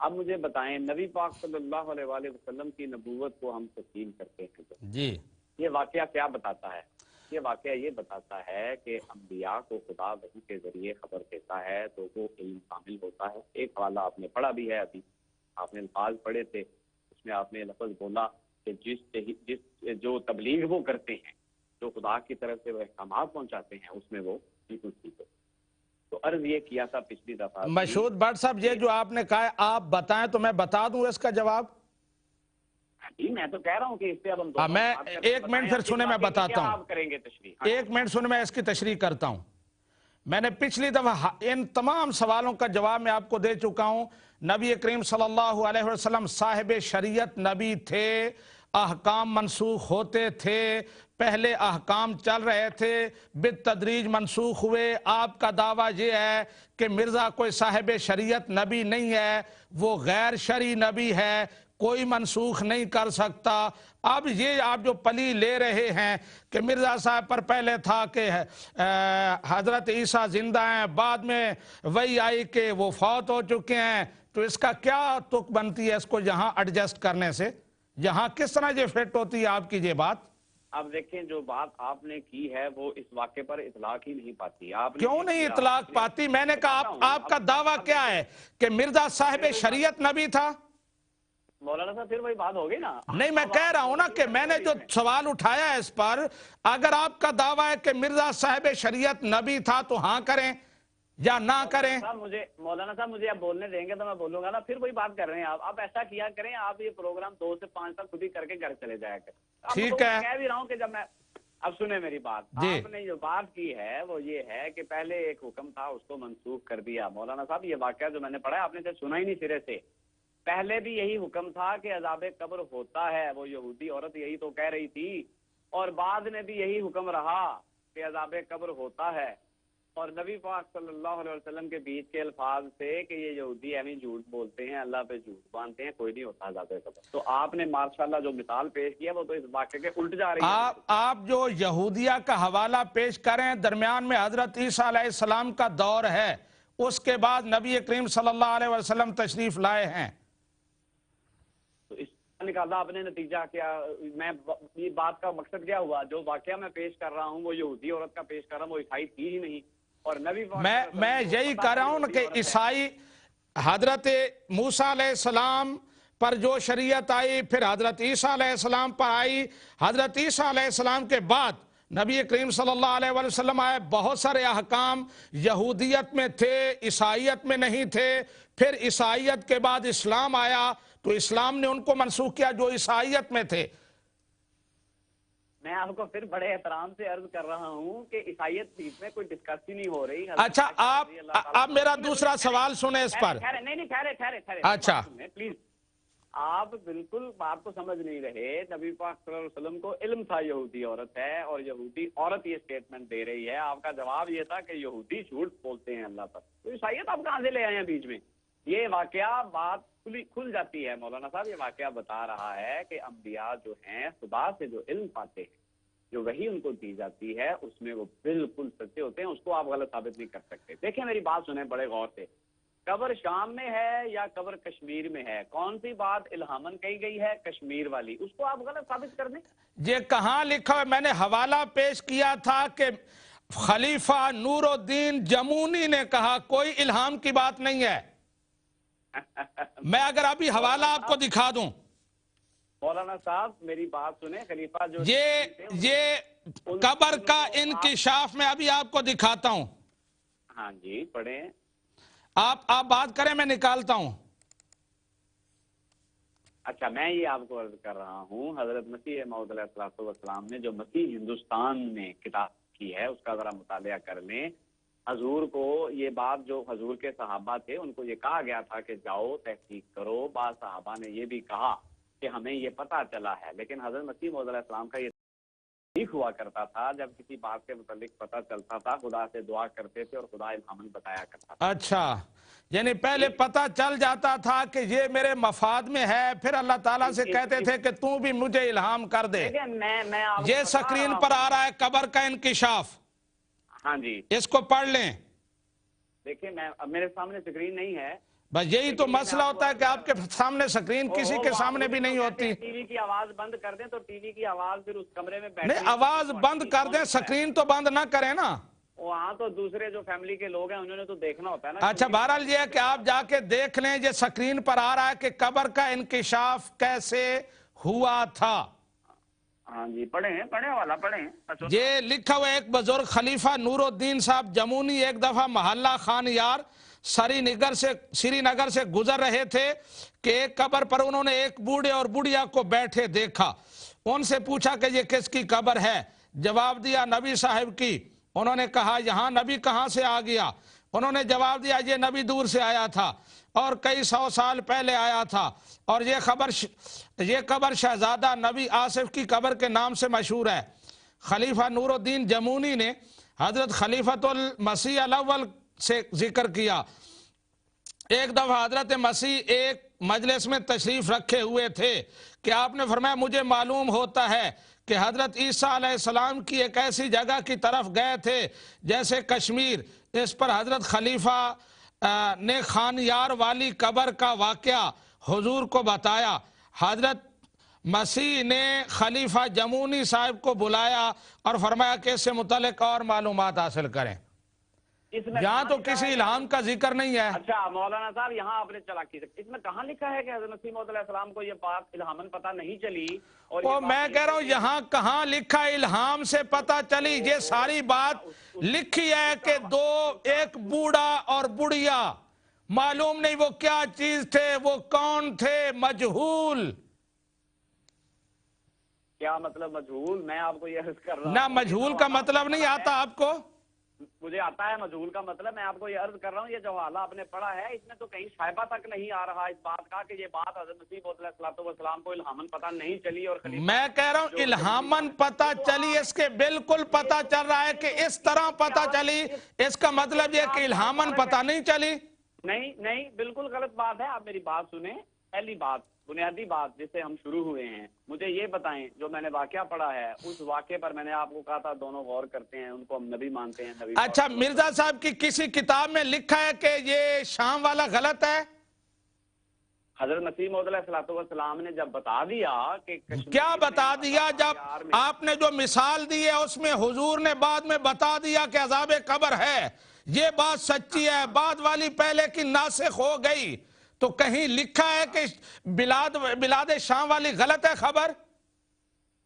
اب مجھے بتائیں، نبی پاک صلی اللہ علیہ وآلہ وسلم کی نبوت کو ہم تسلیم کرتے ہیں تو جی یہ واقعہ کیا بتاتا ہے؟ یہ واقعہ یہ بتاتا ہے کہ انبیاء کو خدا وحی کے ذریعے خبر دیتا ہے تو وہ علم کامل ہوتا ہے۔ ایک حوالہ آپ نے پڑھا بھی ہے، ابھی آپ نے الفاظ پڑھے تھے، اس میں آپ نے لفظ بولا کہ جس جو تبلیغ وہ کرتے ہیں، جو خدا کی طرف سے وہ احکامات پہنچاتے ہیں، اس میں وہ بالکل ٹھیک ہو۔ تو عرض یہ کیا تھا پچھلی دفعہ بھی مشہود بٹ صاحب، یہ جو آپ نے کہا ہے آپ بتائیں تو میں بتا دوں اس کا جواب۔ جی میں تو کہہ رہا ہوں کہ اس پہ اب ہم دونوں میں بات کرتے ہیں۔ ایک منٹ بتائیں پھر آپ اس سنیں، میں واقعے کی بتاتا کیا ہوں، آپ کریں گے تشریح؟ ایک منٹ سنیں، میں اس کی تشریح کرتا ہوں۔ میں نے پچھلی دفعہ ان تمام سوالوں کا جواب میں آپ کو دے چکا ہوں۔ نبی کریم صلی اللہ علیہ وسلم صاحب شریعت نبی تھے، احکام منسوخ ہوتے تھے، پہلے احکام چل رہے تھے، بالتدریج منسوخ ہوئے۔ آپ کا دعویٰ یہ ہے کہ مرزا کوئی صاحب شریعت نبی نہیں ہے، وہ غیر شرعی نبی ہے، کوئی منسوخ نہیں کر سکتا۔ اب یہ آپ جو پلی لے رہے ہیں کہ مرزا صاحب پر پہلے تھا کہ حضرت عیسیٰ زندہ ہیں، بعد میں وہی آئی کہ وہ فوت ہو چکے ہیں، تو اس کا کیا تک بنتی ہے اس کو یہاں ایڈجسٹ کرنے سے؟ یہاں کس طرح یہ فٹ ہوتی ہے آپ کی یہ بات؟ اب دیکھیں جو بات آپ نے کی ہے وہ اس واقعے پر اطلاق ہی نہیں پاتی۔ آپ نے کیوں نہیں اطلاق پاتی؟ میں نے کہا آپ کا دعویٰ کیا ہے کہ مرزا صاحب شریعت نبی تھا؟ مولانا صاحب پھر وہی بات ہوگی نا۔ نہیں، میں کہہ رہا ہوں نا کہ میں نے جو سوال اٹھایا ہے اس پر، اگر آپ کا دعویٰ ہے کہ مرزا صاحب شریعت نبی تھا تو ہاں کریں یا نہ کریں۔ مولانا صاحب مجھے اب بولنے دیں گے تو میں بولوں گا نا، پھر وہی بات کر رہے ہیں آپ ایسا کیا کریں، آپ یہ پروگرام 2 سے 5 تک خود ہی کر کے گھر چلے جایا کریں۔ ٹھیک ہے، کہہ بھی رہا ہوں کہ جب میں اب سنیں میری بات، جی آپ نے جو بات کی ہے وہ یہ ہے کہ پہلے ایک حکم تھا، اس کو منسوخ کر دیا۔ مولانا صاحب یہ واقعہ جو میں نے پڑھا ہے آپ نے سنا ہی نہیں سرے سے۔ پہلے بھی یہی حکم تھا کہ عذاب قبر ہوتا ہے، وہ یہودی عورت یہی تو کہہ رہی تھی، اور بعد میں بھی یہی حکم رہا کہ عذاب قبر ہوتا ہے، اور نبی پاک صلی اللہ علیہ وسلم کے بیچ کے الفاظ سے کہ یہ یہودی ایویں جھوٹ بولتے ہیں، اللہ پہ جھوٹ باندھتے ہیں، کوئی نہیں ہوتا عذاب قبر۔ تو آپ نے ماشاءاللہ جو مثال پیش کیا وہ تو اس واقعے کے الٹ جا رہی ہے۔ آپ جو یہودیہ کا حوالہ پیش کریں، درمیان میں حضرت عیسیٰ علیہ السلام کا دور ہے، اس کے بعد نبی کریم صلی اللہ علیہ وسلم تشریف لائے ہیں۔ تو اس نکالا آپ نے نتیجہ کیا؟ میں یہ بات کا مقصد کیا ہوا؟ جو واقعہ میں پیش کر رہا ہوں وہ یہودی عورت کا پیش کر رہا ہوں، وہ عیسائی تھی ہی نہیں، اور نبی میں یہی کہہ رہا ہوں کہ عیسائی حضرت موسیٰ علیہ السلام پر جو شریعت آئی، پھر حضرت عیسیٰ علیہ السلام پر آئی، حضرت عیسیٰ علیہ السلام کے بعد نبی کریم صلی اللہ علیہ وسلم آئے، بہت سارے احکام یہودیت میں تھے، عیسائیت میں نہیں تھے، پھر عیسائیت کے بعد اسلام آیا تو اسلام نے ان کو منسوخ کیا جو عیسائیت میں تھے۔ میں آپ کو پھر بڑے احترام سے عرض کر رہا ہوں کہ عیسائیت بیچ میں کوئی ڈسکس ہی نہیں ہو رہی۔ اچھا، آپ میرا دوسرا سوال سنیں اس پر۔ نہیں ٹھہرے اچھا پلیز، آپ بالکل بات کو سمجھ نہیں رہے۔ نبی پاک صلی اللہ علیہ وسلم کو علم تھا یہودی عورت ہے، اور یہودی عورت یہ سٹیٹمنٹ دے رہی ہے، آپ کا جواب یہ تھا کہ یہودی جھوٹ بولتے ہیں اللہ پر، تو عیسائیت آپ کہاں سے لے آئے ہیں بیچ میں؟ یہ واقعہ بات کھل جاتی ہے مولانا صاحب۔ یہ واقعہ بتا رہا ہے کہ انبیاء جو ہیں خدا سے جو علم پاتے ہیں، جو وحی ان کو دی جاتی ہے، اس میں وہ بالکل سچے ہوتے ہیں، اس کو آپ غلط ثابت نہیں کر سکتے۔ دیکھیں میری بات سنیں بڑے غور سے، قبر شام میں ہے یا قبر کشمیر میں ہے؟ کون سی بات الہامن کہی گئی ہے؟ کشمیر والی، اس کو آپ غلط ثابت کر دیں۔ یہ کہاں لکھا ہے؟ میں نے حوالہ پیش کیا تھا کہ خلیفہ نور الدین جمونی نے کہا، کوئی الہام کی بات نہیں ہے۔ میں اگر ابھی حوالہ آپ کو دکھا دوں۔ مولانا صاحب میری بات سنیں، خلیفہ جو یہ قبر کا انکشاف میں ابھی آپ کو دکھاتا ہوں۔ ہاں جی پڑھیں۔ آپ بات کریں، میں نکالتا ہوں۔ اچھا، میں یہ آپ کو عرض کر رہا ہوں، حضرت مسیح موعود علیہ السلام نے جو مسیح ہندوستان میں کتاب کی ہے اس کا ذرا مطالعہ کر لیں۔ حضور کو یہ بات، جو حضور کے صحابہ تھے ان کو یہ کہا گیا تھا کہ جاؤ تحقیق کرو، بعض صحابہ نے یہ بھی کہا کہ ہمیں یہ پتہ چلا ہے، لیکن حضرت مسیح موعود علیہ السلام کا یہ ٹھیک ہوا کرتا تھا، جب کسی بات کے متعلق پتہ چلتا تھا خدا سے دعا کرتے تھے اور خدا الہامن بتایا کرتا تھا۔ اچھا، یعنی پہلے پتہ چل جاتا تھا کہ یہ میرے مفاد میں ہے، پھر اللہ تعالیٰ سے کہتے تھے کہ تو بھی مجھے الہام کر دے۔ یہ سکرین پر آ رہا ہے قبر کا انکشاف، ہاں جی اس کو پڑھ لیں۔ دیکھیں، میرے سامنے سکرین نہیں ہے۔ بس یہی تو مسئلہ ہوتا ہے کہ آپ کے سامنے سکرین کسی کے سامنے بھی نہیں ہوتی. ٹی وی کی آواز بند کر دیں تو ٹی وی کی آواز پھر اس کمرے میں نہیں, آواز بند کر دیں, سکرین تو بند نہ کریں نا. وہاں تو دوسرے جو فیملی کے لوگ ہیں انہوں نے تو دیکھنا ہوتا ہے نا. اچھا, بہرحال یہ ہے کہ آپ جا کے دیکھ لیں, یہ سکرین پر آ رہا ہے کہ قبر کا انکشاف کیسے ہوا تھا. ہاں جی, پڑھیں والا پڑھیں. یہ لکھا ہوا ایک بزرگ خلیفہ نور الدین صاحب جمونی ایک دفعہ محلہ خان یار سری نگر سے گزر رہے تھے کہ ایک قبر پر انہوں نے ایک بوڑھے اور بڑھیا کو بیٹھے دیکھا. ان سے پوچھا کہ یہ کس کی قبر ہے؟ جواب دیا نبی صاحب کی. انہوں نے کہا یہاں نبی کہاں سے آ گیا؟ انہوں نے جواب دیا یہ نبی دور سے آیا تھا اور کئی 100 سال پہلے آیا تھا, اور یہ قبر شہزادہ نبی آصف کی قبر کے نام سے مشہور ہے. خلیفہ نور الدین جمونی نے حضرت خلیفۃ المسیح الاول سے ذکر کیا. ایک دفعہ حضرت مسیح ایک مجلس میں تشریف رکھے ہوئے تھے کہ آپ نے فرمایا مجھے معلوم ہوتا ہے کہ حضرت عیسیٰ علیہ السلام کی ایک ایسی جگہ کی طرف گئے تھے جیسے کشمیر. اس پر حضرت خلیفہ نے خانیار والی قبر کا واقعہ حضور کو بتایا. حضرت مسیح نے خلیفہ جمونی صاحب کو بلایا اور فرمایا کہ اس سے متعلق اور معلومات حاصل کریں. یہاں تو کسی الہام کا ذکر نہیں ہے. اچھا مولانا صاحب, یہاں آپ نے چلاکی سے اس میں کہاں لکھا ہے کہ حضرت مسیح موعود علیہ السلام کو یہ بات الہاماً پتہ نہیں چلی؟ اور میں کہہ رہا ہوں یہاں کہاں لکھا الہام سے پتہ چلی؟ یہ ساری بات لکھی ہے کہ ایک بوڑھا اور بڑھیا, معلوم نہیں وہ کیا چیز تھے, وہ کون تھے, مجہول. کیا مطلب مجہول؟ میں آپ کو یہ عرض کر رہا ہوں نہ مجہول کا مطلب نہیں آتا آپ کو؟ مجھے آتا ہے مجہول کا مطلب. میں آپ کو یہ عرض کر رہا ہوں یہ جو حوالہ آپ نے پڑھا ہے اس میں تو کہیں شائبہ تک نہیں آ رہا اس بات کا کہ یہ بات حضرت مسیح موعود علیہ السلام کو الہاماً پتہ نہیں چلی. اور میں کہہ رہا ہوں الہاماً پتہ چلی, اس کے بالکل پتہ چل رہا ہے کہ اس طرح پتہ چلی. اس کا مطلب یہ کہ الہاماً پتہ نہیں چلی. نہیں, بالکل غلط بات ہے. آپ میری بات سنیں. پہلی بات, بنیادی بات جس سے ہم شروع ہوئے ہیں, مجھے یہ بتائیں جو میں نے واقعہ پڑھا ہے اس واقعے پر میں نے آپ کو کہا تھا دونوں غور کرتے ہیں, ان کو ہم نبی مانتے ہیں. نبی اچھا, مرزا صاحب کی کسی کتاب میں لکھا ہے کہ یہ شام والا غلط ہے؟ حضرت مسیح موعود علیہ السلام نے جب بتا دیا کہ کیا بتا دیا؟ جب آپ نے جو مثال دی ہے اس میں حضور نے بعد میں بتا دیا کہ عذاب قبر ہے, یہ بات سچی ہے, بعد والی پہلے کی ناسخ ہو گئی, تو کہیں لکھا ہے کہ بلاد شام والی غلط ہے خبر؟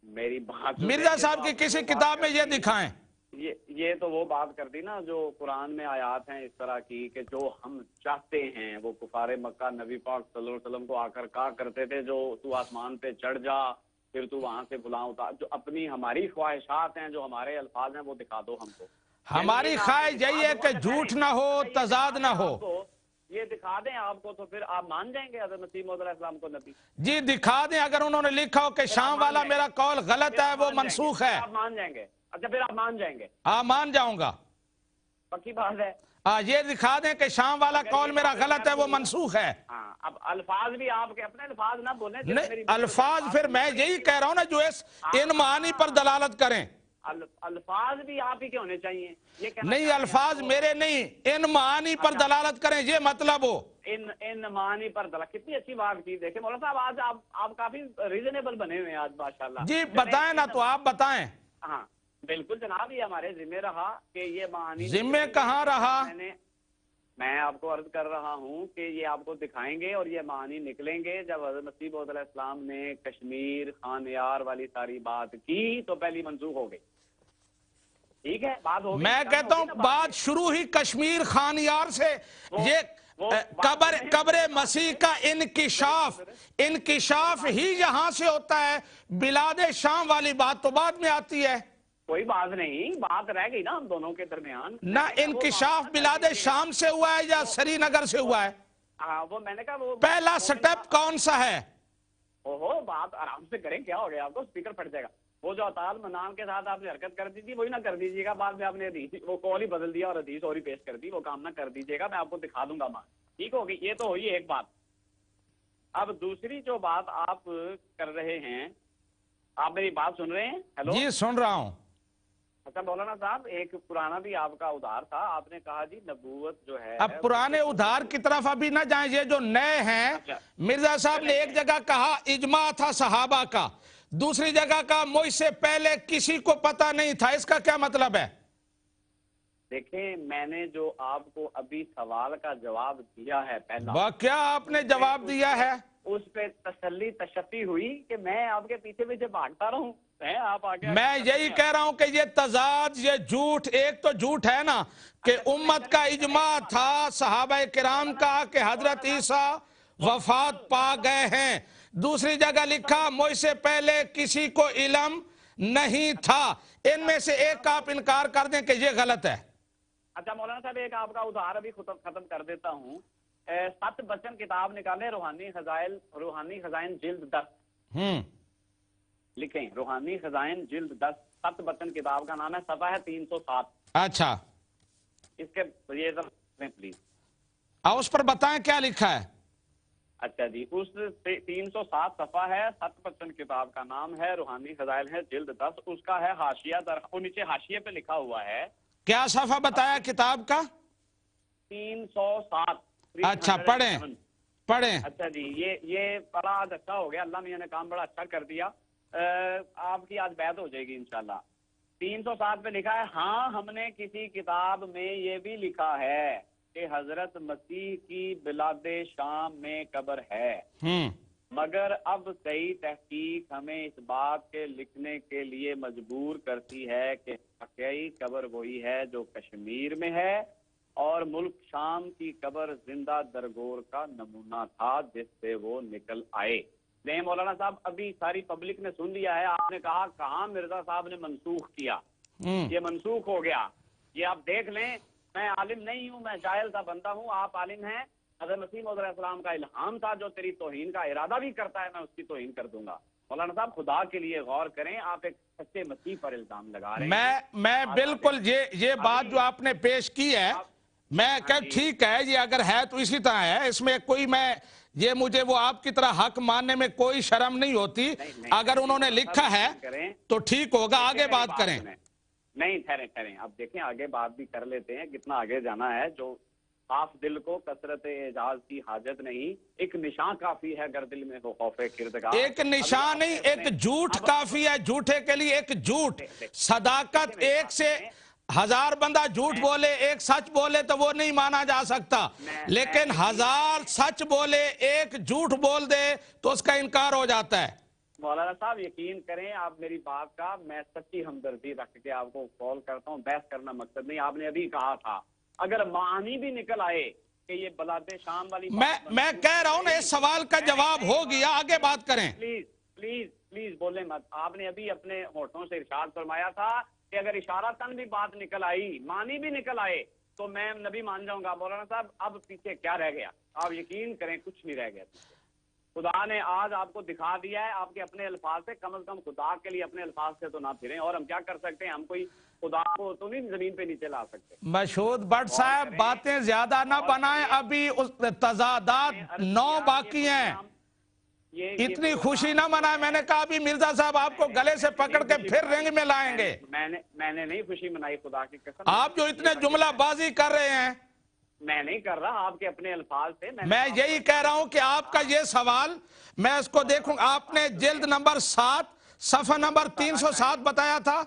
میری بات مرزا صاحب کی کسی کتاب میں یہ دکھائیں. یہ تو وہ بات کر دی نا جو قرآن میں آیات ہیں اس طرح کی کہ جو ہم چاہتے ہیں وہ کفار مکہ نبی پاک صلی اللہ علیہ وسلم کو آ کر کہا کرتے تھے جو تو آسمان پہ چڑھ جا پھر تو وہاں سے بلان اتار. جو اپنی ہماری خواہشات ہیں, جو ہمارے الفاظ ہیں, وہ دکھا دو ہم کو. ہماری خواہش یہی ہے کہ جھوٹ نہ ہو, تضاد نہ ہو. یہ دکھا دیں آپ کو تو پھر آپ مان جائیں گے حضرت مسیح موعود علیہ السلام کو نبی؟ جی دکھا دیں. اگر انہوں نے لکھا ہو کہ شام والا میرا قول غلط ہے, وہ منسوخ ہے. آپ مان جائیں گے؟ اچھا پھر آپ مان جائیں گے؟ مان جاؤں گا. پکی بات ہے. یہ دکھا دیں کہ شام والا قول میرا غلط ہے, وہ منسوخ ہے. اب الفاظ بھی آپ کے اپنے الفاظ نہ بولیں. نہیں, الفاظ پھر میں یہی کہہ رہا ہوں نا جو ان معانی پر دلالت کریں. الفاظ بھی آپ ہی کے ہونے چاہیے. نہیں, الفاظ میرے نہیں, ان معانی پر دلالت کریں, یہ مطلب ہو. ان معانی پر دلالت. کتنی اچھی بات کی. دیکھیں مولانا صاحب آج آپ کافی ریزنیبل بنے ہوئے ہیں آج ماشاءاللہ. جی بتائیں نا, تو آپ بتائیں. ہاں بالکل جناب, یہ ہمارے ذمہ رہا کہ یہ معانی. ذمہ کہاں رہا؟ میں آپ کو عرض کر رہا ہوں کہ یہ آپ کو دکھائیں گے اور یہ معانی نکلیں گے. جب حضرت مسیح موعود علیہ السلام نے کشمیر خانیار والی ساری بات کی تو پہلی منسوخ ہو گئی. ٹھیک ہے, بات ہو گئی. میں کہتا ہوں بات شروع ہی کشمیر خانیار سے. یہ قبر مسیح کا انکشاف ہی یہاں سے ہوتا ہے. بلاد شام والی بات تو بعد میں آتی ہے. کوئی بات نہیں, بات رہ گئی نا ہم دونوں کے درمیان. نہ انکشاف بلاد شام سے ہوا ہے یا سری نگر سے ہوا ہے؟ ہاں وہ میں نے کہا وہ پہلا سٹیپ کون سا ہے؟ بات آرام سے کریں, کیا ہو گیا آپ کو, اسپیکر پھٹ جائے گا. وہ جو اطاعت منان کے ساتھ آپ نے حرکت کر دی تھی وہی نہ کر دیجیے گا. بعد میں آپ نے وہ کال ہی بدل دیا اور حدیث اور ہی پیش کر دی. وہ کام نہ کر دیجیے گا, میں آپ کو دکھا دوں گا مان. ٹھیک ہوگی, یہ تو ہوئی ایک بات. اب دوسری جو بات آپ کر رہے ہیں, آپ میری بات سن رہے ہیں؟ ہیلو, جی سن رہا ہوں. اچھا مولانا صاحب ایک پرانا بھی آپ کا ادھار تھا، آپ نے کہا جی نبوت جو ہے اب پرانے ادھار کی طرف ابھی نہ جائیں، یہ جو نئے ہیں، اچھا مرزا صاحب نے ایک جگہ کہا اجماع تھا صحابہ کا، دوسری جگہ کہا مجھ سے پہلے کسی کو پتہ نہیں تھا، اس کا کیا مطلب ہے؟ دیکھیں میں نے جو آپ کو ابھی سوال کا جواب دیا ہے پہلا، وہ کیا آپ نے جواب دیا ہے؟ اس پہ تسلی تشفی ہوئی کہ میں آپ کے پیچھے پیچھے بھاگتا رہوں، آپ آگے میں یہی کہہ رہا ہوں کہ یہ تضاد، یہ جھوٹ، ایک تو جھوٹ ہے نا کہ امت کا اجماع تھا صحابہ کرام کا کہ حضرت عیسیٰ وفات پا گئے ہیں، دوسری جگہ لکھا مجھ سے پہلے کسی کو علم نہیں تھا، ان میں سے ایک کا آپ انکار کر دیں کہ یہ غلط ہے۔ اچھا مولانا صاحب ایک آپ کا ادھار ابھی ختم کر دیتا ہوں، 7 بچن کتاب نکالے، روحانی خزائن جلد 10 لکھیں، روحانی خزائن جلد 10 7 بچن کتاب کا نام ہے، صفحہ ہے 307۔ اچھا، اس کے یہ پلیز اس پر بتائیں کیا لکھا ہے۔ اچھا جی، اس 307 صفحہ ہے، 7 بچن کتاب کا نام ہے، روحانی خزائن ہے جلد 10، اس کا ہے حاشیہ وہ نیچے حاشیے پہ لکھا ہوا ہے کیا صفحہ بتایا کتاب کا؟ 307۔ اچھا پڑھیں۔ اچھا جی، یہ بڑا آج اچھا ہو گیا، اللہ میاں نے کام بڑا اچھا کر دیا، آپ کی آج بیعت ہو جائے گی انشاءاللہ۔ 307 پہ لکھا ہے، ہاں ہم نے کسی کتاب میں یہ بھی لکھا ہے کہ حضرت مسیح کی بلاد شام میں قبر ہے، مگر اب صحیح تحقیق ہمیں اس بات کے لکھنے کے لیے مجبور کرتی ہے کہ واقعی قبر وہی ہے جو کشمیر میں ہے، اور ملک شام کی قبر زندہ درگور کا نمونہ تھا جس سے وہ نکل آئے۔ نہیں مولانا صاحب، ابھی ساری پبلک نے سن لیا ہے، آپ نے کہا کہاں مرزا صاحب نے منسوخ کیا، یہ منسوخ ہو گیا، یہ آپ دیکھ لیں۔ میں عالم نہیں ہوں، میں جاہل سا بندہ ہوں، آپ عالم ہیں۔ حضرت مسیح موعود علیہ السلام کا الہام تھا، جو تیری توہین کا ارادہ بھی کرتا ہے میں اس کی توہین کر دوں گا۔ مولانا صاحب خدا کے لیے غور کریں، آپ ایک سچے مسیح پر الزام لگا رہے ہیں۔ میں بالکل یہ بات جو آپ نے پیش کی ہے، میں کہ ٹھیک ہے، یہ اگر ہے تو اسی طرح ہے، اس میں کوئی مجھے وہ آپ کی طرح حق ماننے میں کوئی شرم نہیں ہوتی، اگر انہوں نے لکھا ہے تو ٹھیک ہوگا، آگے بات کریں۔ نہیں ٹھہریں، اب دیکھیں آگے بات بھی کر لیتے ہیں، کتنا آگے جانا ہے۔ جو صاف دل کو کثرت اعجاز کی حاجت نہیں، ایک نشان کافی ہے اگر دل میں ہو خوف کردگار۔ ایک نشان نہیں، ایک جھوٹ کافی ہے، جھوٹے کے لیے ایک جھوٹ۔ صداقت، ایک سے 1000 بندہ جھوٹ بولے، ایک سچ بولے تو وہ نہیں مانا جا سکتا، لیکن 1000 سچ بولے، ایک جھوٹ بول دے تو اس کا انکار ہو جاتا ہے۔ مولانا صاحب یقین کریں، آپ میری بات کا میں سچی ہمدردی رکھ کے آپ کو کال کرتا ہوں، بحث کرنا مقصد نہیں۔ آپ نے ابھی کہا تھا اگر معنی بھی نکل آئے کہ یہ بلاد شام والی میں کہہ رہا ہوں نا، اس سوال کا جواب ہو گیا، آگے بات کریں۔ پلیز بولیں مت۔ آپ نے ابھی اپنے ہونٹوں سے ارشاد فرمایا تھا کہ اگر اشارتاً بھی بات نکل آئی، معنی بھی نکل آئے تو میں نبی مان جاؤں گا۔ مولانا صاحب اب پیچھے کیا رہ گیا؟ آپ یقین کریں کچھ نہیں رہ گیا پیچھے۔ خدا نے آج آپ کو دکھا دیا ہے، آپ کے اپنے الفاظ سے، کم از کم خدا کے لیے اپنے الفاظ سے تو نہ پھریں، اور ہم کیا کر سکتے ہیں؟ ہم کوئی خدا کو تو نہیں زمین پہ نیچے لا سکتے۔ مشہود بٹ صاحب باتیں زیادہ نہ بنائیں، ابھی تضادات 9 باقی ہیں، اتنی خوشی نہ منائیں۔ میں نے کہا ابھی مرزا صاحب آپ کو گلے سے پکڑ کے پھر رنگ میں لائیں گے۔ میں نے نہیں خوشی منائی، خدا کی قسم۔ آپ جو اتنے جملہ بازی کر رہے ہیں، میں نہیں کر رہا، آپ کے اپنے الفاظ سے میں یہی کہہ رہا ہوں کہ آپ کا یہ سوال میں اس کو دیکھوں، آپ نے جلد نمبر 7 صفحہ نمبر 307 بتایا تھا۔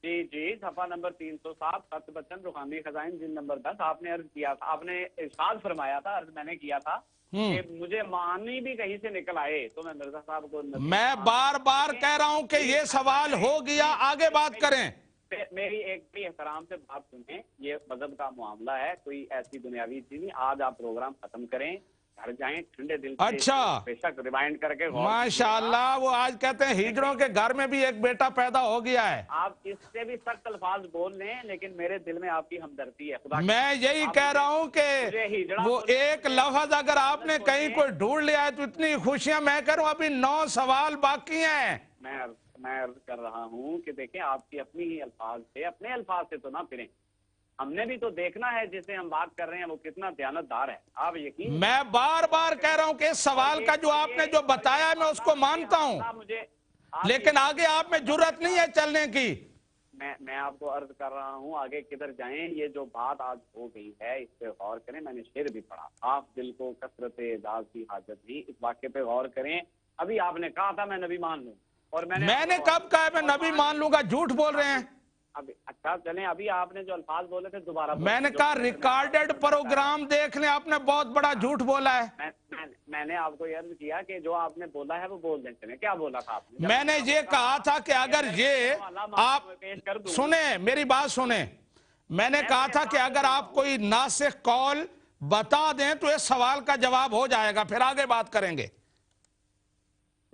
جی صفحہ نمبر 307، 7 بچن روحانی خزائن جلد نمبر 10، آپ نے عرض کیا تھا، آپ نے ارشاد فرمایا تھا، عرض میں نے کیا تھا کہ مجھے معنی بھی کہیں سے نکل آئے تو میں مرزا صاحب کو میں بار بار کہہ رہا ہوں کہ یہ سوال ہو گیا، آگے بات کریں۔ میری ایک بھی احترام سے بات سنیں، یہ مذہب کا معاملہ ہے، کوئی ایسی دنیاوی چیز نہیں۔ آج آپ پروگرام ختم کریں، گھر جائیں، ٹھنڈے دل سے اچھا، بے شک ریوائنڈ کر کے ماشاءاللہ، وہ آج کہتے ہیں ہجڑوں کے گھر میں بھی ایک بیٹا پیدا ہو گیا ہے۔ آپ اس سے بھی سخت الفاظ بول لیں، لیکن میرے دل میں آپ کی ہمدردی ہے۔ خدا میں یہی کہہ رہا ہوں کہ وہ ایک لفظ اگر آپ نے کہیں کوئی ڈھونڈ لیا ہے تو اتنی خوشیاں، میں کہہ رہا ہوں ابھی 9 سوال باقی ہیں۔ میں عرض کر رہا ہوں کہ دیکھیں آپ کی اپنی ہی الفاظ سے، اپنے الفاظ سے تو نہ پھریں، ہم نے بھی تو دیکھنا ہے جسے ہم بات کر رہے ہیں وہ کتنا دیانتدار ہے۔ آپ یقین، میں بار بار کہہ رہا ہوں کہ اس سوال کا جو آپ نے جو بتایا ہے میں اس کو مانتا ہوں، لیکن آگے آپ میں جرات نہیں ہے چلنے کی۔ میں آپ کو عرض کر رہا ہوں آگے کدھر جائیں. یہ جو بات آج ہو گئی ہے اس پہ غور کریں. میں نے شعر بھی پڑھا, آپ دل کو کثرت اعزاز کی حاجت نہیں. اس واقعے پہ غور کریں. ابھی آپ نے کہا تھا میں نبی مان لوں, اور میں نے کب کہا میں نبی مان لوں گا؟ جھوٹ بول رہے ہیں. ابھی اچھا چلیں, ابھی آپ نے جو الفاظ بولے تھے دوبارہ میں نے کہا ریکارڈڈ پروگرام دیکھ لیں, آپ نے بہت بڑا جھوٹ بولا ہے. میں نے آپ کو یہ عرض کیا کہ جو آپ نے بولا ہے وہ بول دیں. چلیں, کیا بولا تھا آپ نے؟ میں نے یہ کہا تھا کہ اگر یہ آپ سنیں, میری بات سنیں, میں نے کہا تھا کہ اگر آپ کوئی ناسخ قول بتا دیں تو اس سوال کا جواب ہو جائے گا, پھر آگے بات کریں گے.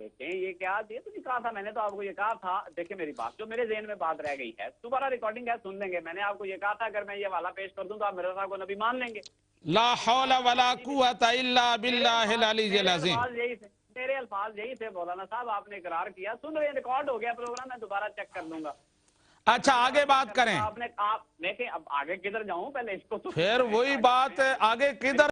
دیکھیں یہ کیا یہ تو نہیں کہا تھا میں نے, تو آپ کو یہ کہا تھا. دیکھیں میری بات, جو میرے ذہن میں بات رہ گئی ہے دوبارہ ریکارڈنگ ہے سن لیں گے. میں نے آپ کو یہ کہا تھا اگر میں یہ والا پیش کر دوں تو آپ میرے صاحب کو نبی مان لیں گے. لا حول ولا قوت الا باللہ العلی العظیم. میرے الفاظ یہی تھے مولانا صاحب, آپ نے اقرار کیا. سن رہے ہیں, ریکارڈ ہو گیا پروگرام, میں دوبارہ چیک کر لوں گا. اچھا آگے بات کریں. آپ دیکھیں اب آگے کدھر جاؤں, پہلے اس کو تو پھر وہی بات, آگے کدھر